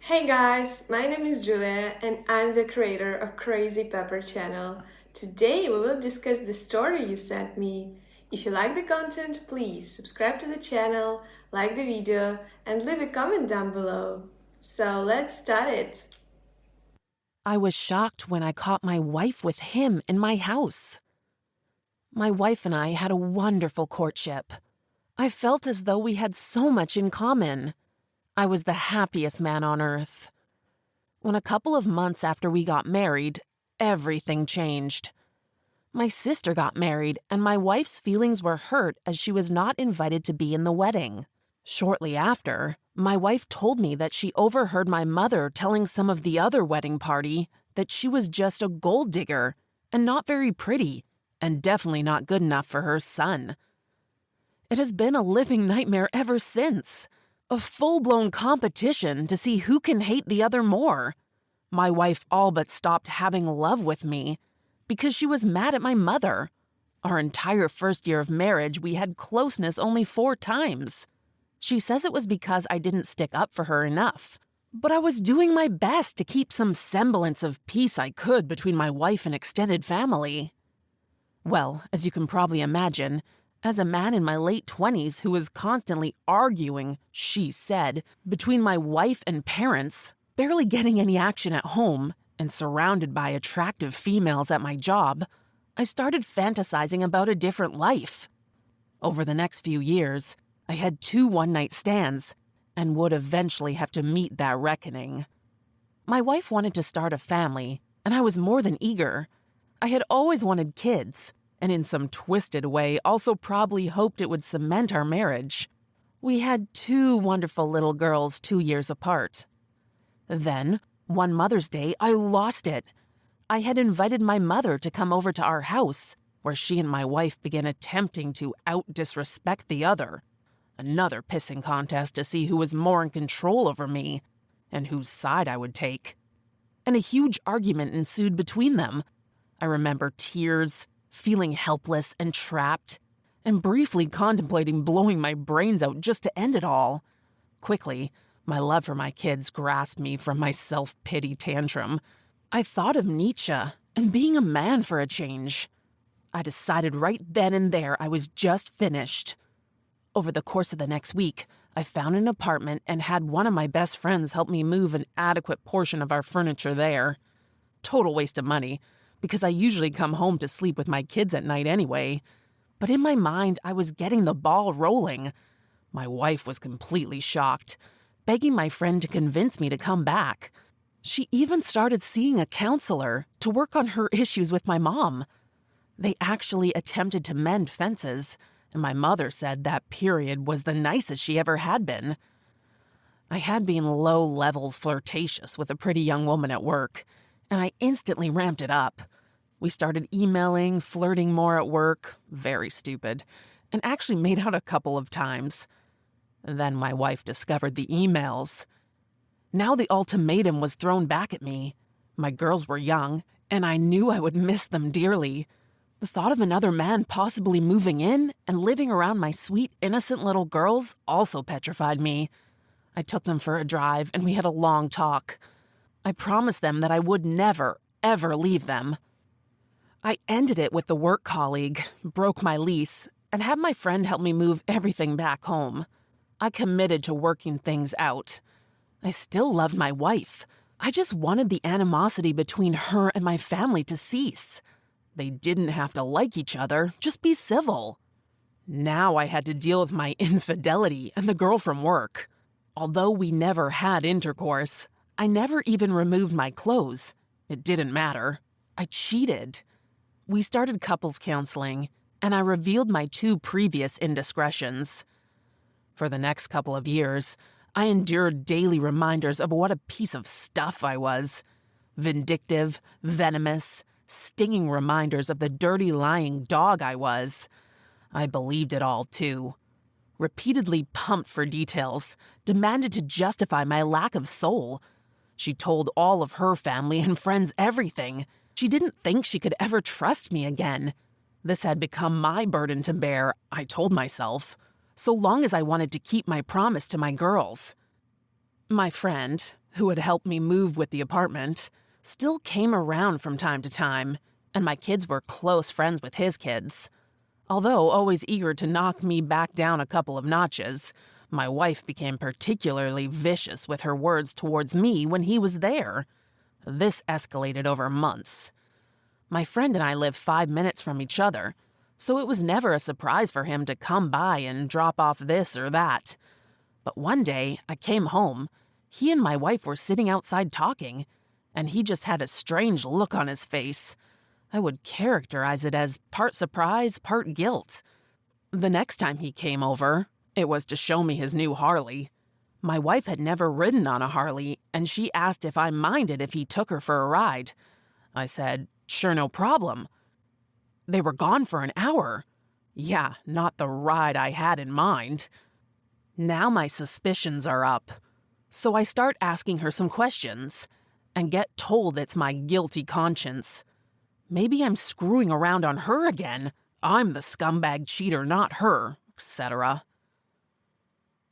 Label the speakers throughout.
Speaker 1: Hey guys, my name is Julia and I'm the creator of Crazy Pepper channel. Today we will discuss the story you sent me. If you like the content, please subscribe to the channel, like the video and leave a comment down below. So let's start it.
Speaker 2: I was shocked when I caught my wife with him in my house. My wife and I had a wonderful courtship. I felt as though we had so much in common. I was the happiest man on earth. When a couple of months after we got married, everything changed. My sister got married, and my wife's feelings were hurt as she was not invited to be in the wedding. Shortly after, my wife told me that she overheard my mother telling some of the other wedding party that she was just a gold digger and not very pretty, and definitely not good enough for her son. It has been a living nightmare ever since. A full-blown competition to see who can hate the other more. My wife all but stopped having love with me because she was mad at my mother. Our entire first year of marriage, we had closeness only 4 times. She says it was because I didn't stick up for her enough. But I was doing my best to keep some semblance of peace I could between my wife and extended family. Well, as you can probably imagine, as a man in my late 20s who was constantly arguing, she said, between my wife and parents, barely getting any action at home, and surrounded by attractive females at my job, I started fantasizing about a different life. Over the next few years, I had 2 one-night stands and would eventually have to meet that reckoning. My wife wanted to start a family, and I was more than eager. I had always wanted kids, and in some twisted way also probably hoped it would cement our marriage. We had 2 wonderful little girls 2 years apart. Then, one Mother's Day, I lost it. I had invited my mother to come over to our house, where she and my wife began attempting to out-disrespect the other. Another pissing contest to see who was more in control over me, and whose side I would take. And a huge argument ensued between them. I remember tears, feeling helpless and trapped, and briefly contemplating blowing my brains out just to end it all. Quickly, my love for my kids grasped me from my self-pity tantrum. I thought of Nietzsche and being a man for a change. I decided right then and there I was just finished. Over the course of the next week, I found an apartment and had one of my best friends help me move an adequate portion of our furniture there. Total waste of money, because I usually come home to sleep with my kids at night anyway. But in my mind, I was getting the ball rolling. My wife was completely shocked, begging my friend to convince me to come back. She even started seeing a counselor to work on her issues with my mom. They actually attempted to mend fences, and my mother said that period was the nicest she ever had been. I had been low levels flirtatious with a pretty young woman at work, and I instantly ramped it up. We started emailing, flirting more at work, very stupid, and actually made out a couple of times. Then my wife discovered the emails. Now the ultimatum was thrown back at me. My girls were young, and I knew I would miss them dearly. The thought of another man possibly moving in and living around my sweet, innocent little girls also petrified me. I took them for a drive, and we had a long talk. I promised them that I would never, ever leave them. I ended it with the work colleague, broke my lease, and had my friend help me move everything back home. I committed to working things out. I still loved my wife. I just wanted the animosity between her and my family to cease. They didn't have to like each other, just be civil. Now I had to deal with my infidelity and the girl from work. Although we never had intercourse, I never even removed my clothes. It didn't matter. I cheated. We started couples counseling, and I revealed my 2 previous indiscretions. For the next couple of years, I endured daily reminders of what a piece of stuff I was. Vindictive, venomous, stinging reminders of the dirty, lying dog I was. I believed it all, too. Repeatedly pumped for details, demanded to justify my lack of soul. She told all of her family and friends everything. She didn't think she could ever trust me again. This had become my burden to bear, I told myself, so long as I wanted to keep my promise to my girls. My friend, who had helped me move with the apartment, still came around from time to time, and my kids were close friends with his kids. Although always eager to knock me back down a couple of notches, my wife became particularly vicious with her words towards me when he was there. This escalated over months. My friend and I live 5 minutes from each other, so it was never a surprise for him to come by and drop off this or that. But one day, I came home. He and my wife were sitting outside talking, and he just had a strange look on his face. I would characterize it as part surprise, part guilt. The next time he came over, it was to show me his new Harley. My wife had never ridden on a Harley, and she asked if I minded if he took her for a ride. I said, sure, no problem. They were gone for an hour. Yeah, not the ride I had in mind. Now my suspicions are up. So I start asking her some questions, and get told it's my guilty conscience. Maybe I'm screwing around on her again. I'm the scumbag cheater, not her, etc.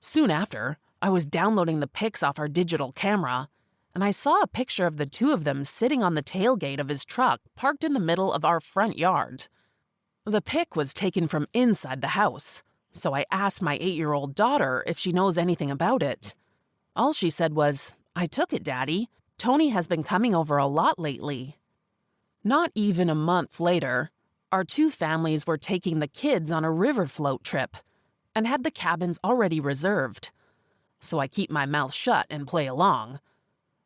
Speaker 2: Soon after, I was downloading the pics off our digital camera, and I saw a picture of the two of them sitting on the tailgate of his truck parked in the middle of our front yard. The pic was taken from inside the house, so I asked my 8-year-old daughter if she knows anything about it. All she said was, "I took it, Daddy. Tony has been coming over a lot lately." Not even a month later, our two families were taking the kids on a river float trip and had the cabins already reserved. So I keep my mouth shut and play along.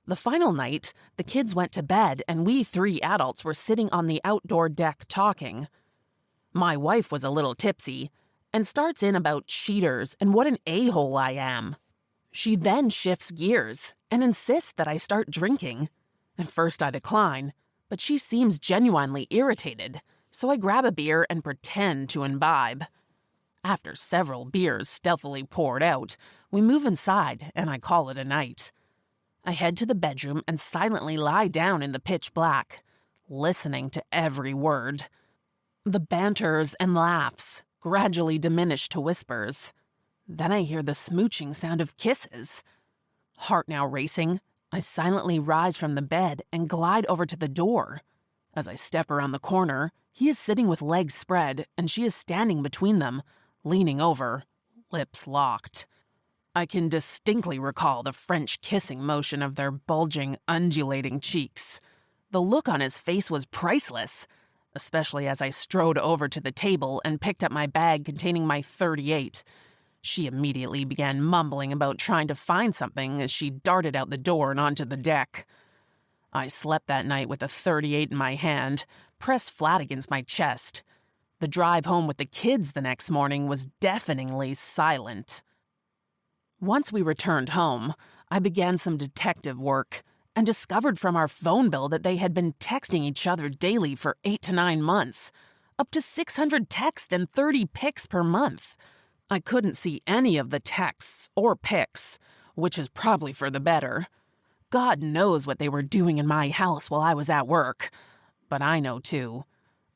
Speaker 2: The final night, the kids went to bed and we 3 adults were sitting on the outdoor deck talking. My wife was a little tipsy and starts in about cheaters and what an a-hole I am. She then shifts gears and insists that I start drinking. At first I decline, but she seems genuinely irritated, so I grab a beer and pretend to imbibe. After several beers stealthily poured out, we move inside and I call it a night. I head to the bedroom and silently lie down in the pitch black, listening to every word. The banters and laughs gradually diminish to whispers. Then I hear the smooching sound of kisses. Heart now racing, I silently rise from the bed and glide over to the door. As I step around the corner, he is sitting with legs spread and she is standing between them, leaning over, lips locked. I can distinctly recall the French kissing motion of their bulging, undulating cheeks. The look on his face was priceless, especially as I strode over to the table and picked up my bag containing my .38. She immediately began mumbling about trying to find something as she darted out the door and onto the deck. I slept that night with a .38 in my hand, pressed flat against my chest. The drive home with the kids the next morning was deafeningly silent. Once we returned home, I began some detective work and discovered from our phone bill that they had been texting each other daily for 8 to 9 months, up to 600 texts and 30 pics per month. I couldn't see any of the texts or pics, which is probably for the better. God knows what they were doing in my house while I was at work, but I know too.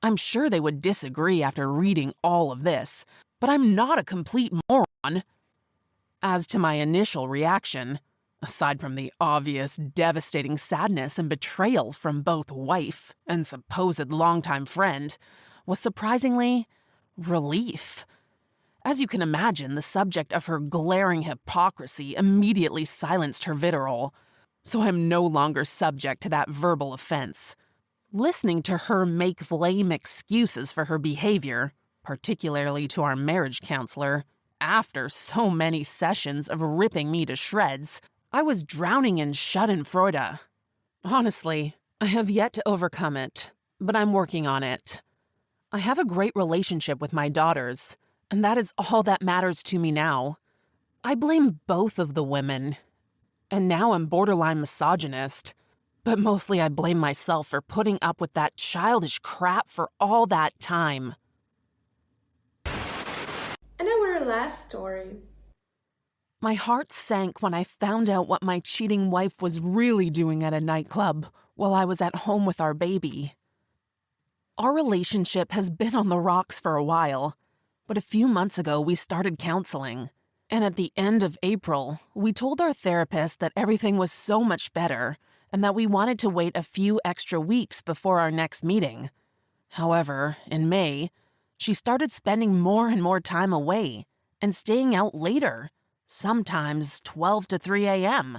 Speaker 2: I'm sure they would disagree after reading all of this, but I'm not a complete moron. As to my initial reaction, aside from the obvious devastating sadness and betrayal from both wife and supposed longtime friend, was surprisingly relief. As you can imagine, the subject of her glaring hypocrisy immediately silenced her vitriol, so I'm no longer subject to that verbal offense. Listening to her make lame excuses for her behavior, particularly to our marriage counselor, after so many sessions of ripping me to shreds, I was drowning in schadenfreude. Honestly, I have yet to overcome it, but I'm working on it. I have a great relationship with my daughters, and that is all that matters to me now. I blame both of the women, and now I'm borderline misogynist, but mostly I blame myself for putting up with that childish crap for all that time.
Speaker 1: And our last story.
Speaker 2: My heart sank when I found out what my cheating wife was really doing at a nightclub while I was at home with our baby. Our relationship has been on the rocks for a while, but a few months ago we started counseling. And at the end of April, we told our therapist that everything was so much better and that we wanted to wait a few extra weeks before our next meeting. However, in May, she started spending more and more time away and staying out later, sometimes 12 to 3 a.m.,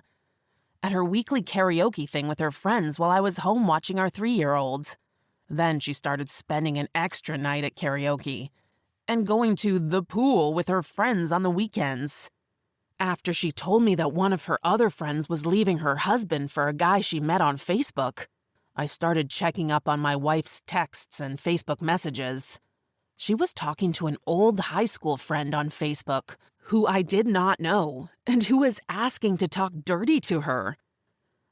Speaker 2: at her weekly karaoke thing with her friends while I was home watching our 3-year-old. Then she started spending an extra night at karaoke and going to the pool with her friends on the weekends. After she told me that one of her other friends was leaving her husband for a guy she met on Facebook, I started checking up on my wife's texts and Facebook messages. She was talking to an old high school friend on Facebook who I did not know and who was asking to talk dirty to her.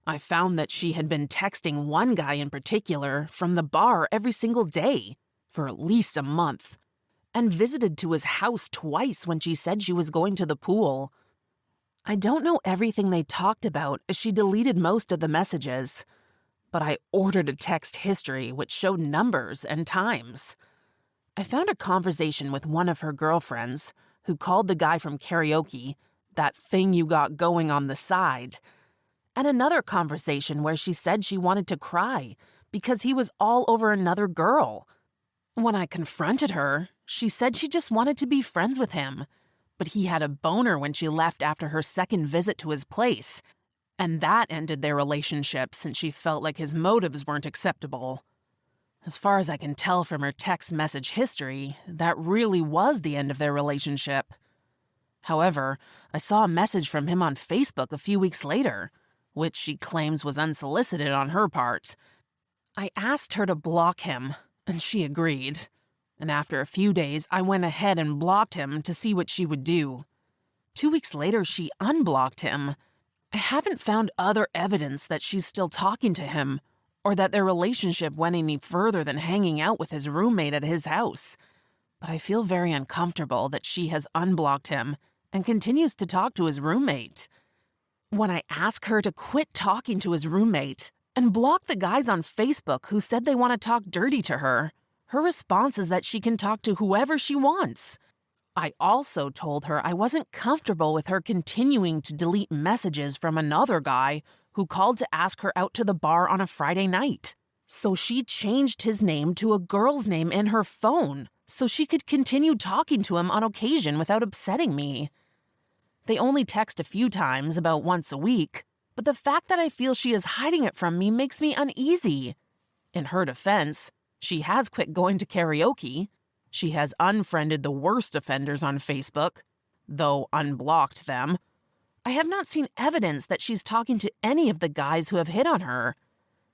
Speaker 2: I found that she had been texting one guy in particular from the bar every single day for at least a month and visited to his house twice when she said she was going to the pool. I don't know everything they talked about as she deleted most of the messages, but I ordered a text history which showed numbers and times. I found a conversation with one of her girlfriends who called the guy from karaoke that thing you got going on the side, and another conversation where she said she wanted to cry because he was all over another girl. When I confronted her, she said she just wanted to be friends with him, but he had a boner when she left after her second visit to his place, and that ended their relationship since she felt like his motives weren't acceptable. As far as I can tell from her text message history, that really was the end of their relationship. However, I saw a message from him on Facebook a few weeks later, which she claims was unsolicited on her part. I asked her to block him, and she agreed. And after a few days, I went ahead and blocked him to see what she would do. 2 weeks later, she unblocked him. I haven't found other evidence that she's still talking to him, or that their relationship went any further than hanging out with his roommate at his house. But I feel very uncomfortable that she has unblocked him and continues to talk to his roommate. When I ask her to quit talking to his roommate and block the guys on Facebook who said they want to talk dirty to her, her response is that she can talk to whoever she wants. I also told her I wasn't comfortable with her continuing to delete messages from another guy who called to ask her out to the bar on a Friday night. So she changed his name to a girl's name in her phone so she could continue talking to him on occasion without upsetting me. They only text a few times, about once a week, but the fact that I feel she is hiding it from me makes me uneasy. In her defense, she has quit going to karaoke. She has unfriended the worst offenders on Facebook, though unblocked them. I have not seen evidence that she's talking to any of the guys who have hit on her.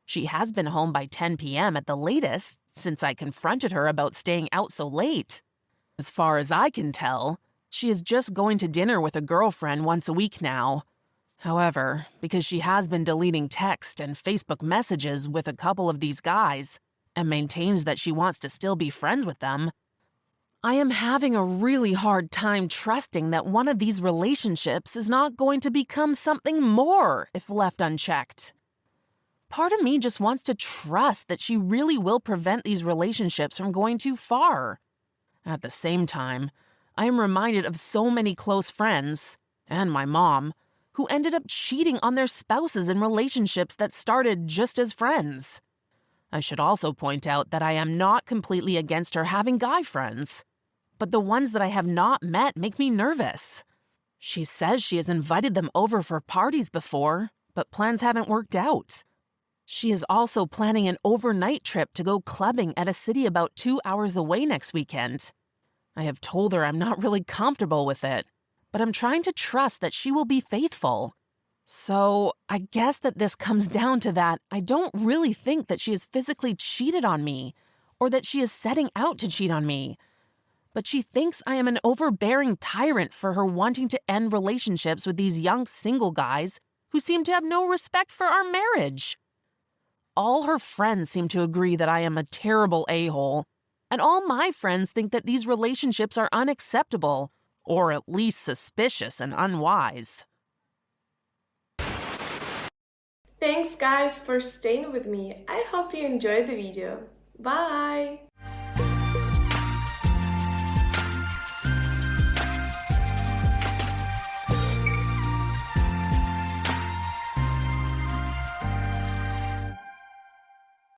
Speaker 2: She has been home by 10 p.m. at the latest since I confronted her about staying out so late. As far as I can tell, she is just going to dinner with a girlfriend once a week now. However, because she has been deleting text and Facebook messages with a couple of these guys and maintains that she wants to still be friends with them, I am having a really hard time trusting that one of these relationships is not going to become something more if left unchecked. Part of me just wants to trust that she really will prevent these relationships from going too far. At the same time, I am reminded of so many close friends, and my mom, who ended up cheating on their spouses in relationships that started just as friends. I should also point out that I am not completely against her having guy friends, but the ones that I have not met make me nervous. She says she has invited them over for parties before, but plans haven't worked out. She is also planning an overnight trip to go clubbing at a city about 2 hours away next weekend. I have told her I'm not really comfortable with it, but I'm trying to trust that she will be faithful. So, I guess that this comes down to that I don't really think that she has physically cheated on me, or that she is setting out to cheat on me. But she thinks I am an overbearing tyrant for her wanting to end relationships with these young single guys who seem to have no respect for our marriage. All her friends seem to agree that I am a terrible a-hole, and all my friends think that these relationships are unacceptable, or at least suspicious and unwise.
Speaker 1: Thanks guys for staying with me. I hope you enjoyed the video. Bye!